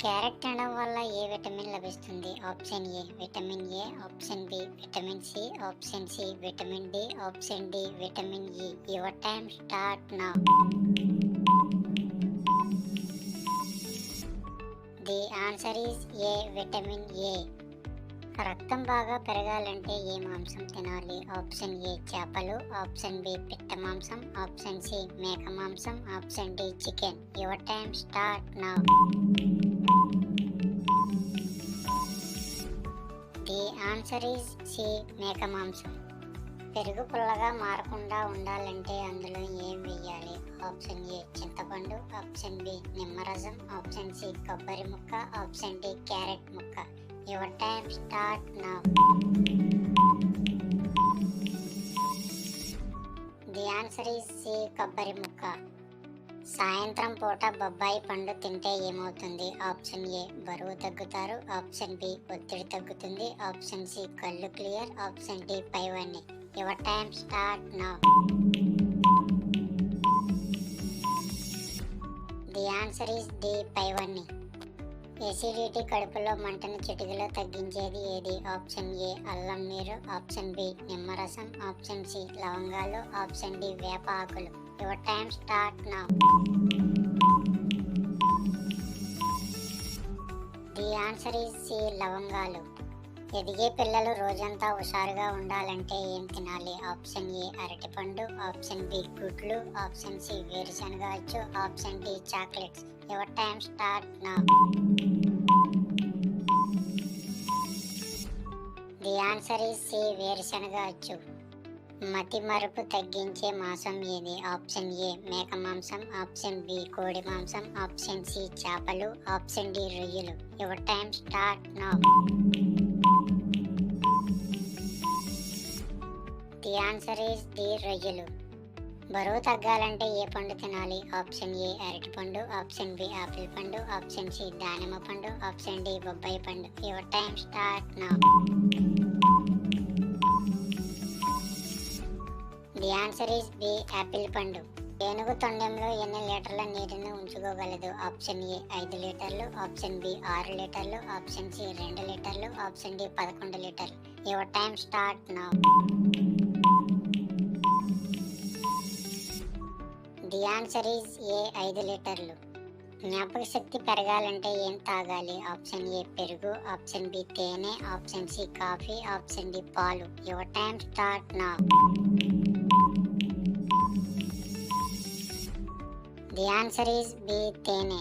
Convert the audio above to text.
Carrot తినడం వల్ల ఏ విటమిన్ లభిస్తుంది? Option A vitamin A, option B vitamin C, option C vitamin D, option D vitamin E. Your time start now. The answer is A vitamin A. రక్తం బాగా పెరగాలంటే ఏ మాంసం తినాలి? Option ఏ చేపలు, ఆప్షన్ బి పిట్ట మాంసం, ఆప్షన్ సి మేక మాంసం, option D chicken. Your time start now. The answer is C మేక మాంసం. పెరుగు పుల్లగా మారకుండా ఉండాలంటే అందులో ఏం వేయాలి? ఆప్షన్ ఏ చింతపండు, ఆప్షన్ బి నిమ్మరసం, ఆప్షన్ సి కొబ్బరి ముక్క, ఆప్షన్ డి క్యారెట్ ముక్క. Your time start now. The answer is C కొబ్బరి ముక్క. సాయంత్రం పూట బొబ్బాయి పండు తింటే ఏమవుతుంది? ఆప్షన్ ఏ బరువు తగ్గుతారు, ఆప్షన్ బి ఒత్తిడి తగ్గుతుంది, ఆప్షన్ సి కళ్ళు క్లియర్, ఆప్షన్ డి పైవన్నీ. Your time start now. The answer is D పైవన్నీ. ఎసిడిటీ కడుపులో మంటను చిటికలో తగ్గించేది ఏది? ఆప్షన్ ఏ అల్లం నీరు, ఆప్షన్ బి నిమ్మరసం, ఆప్షన్ సి లవంగాలు, ఆప్షన్ డి వేప ఆకులు. Your time start now. The answer is C లవంగాలు. ఎదిగే పిల్లలు రోజంతా హుషారుగా ఉండాలంటే ఏం తినాలి? ఆప్షన్ ఏ అరటిపండు, ఆప్షన్ బి గుడ్లు, ఆప్షన్ సి వేరుశనగ అచ్చు, option D chocolates. Your time start now. The answer is C వేరుశనగ అచ్చు. మతి మరుపు తగ్గించే మాంసం ఏది? ఆప్షన్ ఏ మేక మాంసం, ఆప్షన్ బి కోడి మాంసం, ఆప్షన్ సి చేపలు, ఆప్షన్ డి రొయ్యలు. Your time start now. The answer is the రొయ్యలు. బరువు తగ్గాలంటే ఏ పండు తినాలి? ఆప్షన్ ఏ అరటిపండు, ఆప్షన్ బి ఆపిల్ పండు, ఆప్షన్ సి దానిమ్మ పండు, ఆప్షన్ డి బొబ్బాయి పండు. Your time start now. The answer is B apple పండు. ఏనుగు తొండంలో ఎన్ని లీటర్ల నీటిని ఉంచుకోగలదు? ఆప్షన్ ఏ 5 లీటర్లు, ఆప్షన్ బి 6 లీటర్లు, ఆప్షన్ సి 2 లీటర్లు, ఆప్షన్ డి 11 లీటర్లు. Your time start now. The answer is ఏ 5 లీటర్లు. జ్ఞాపక శక్తి పెరగాలంటే ఏం తాగాలి? ఆప్షన్ ఏ పెరుగు, ఆప్షన్ బి తేనె, option C coffee, option D పాలు. Your time start now. The answer is B తేనె.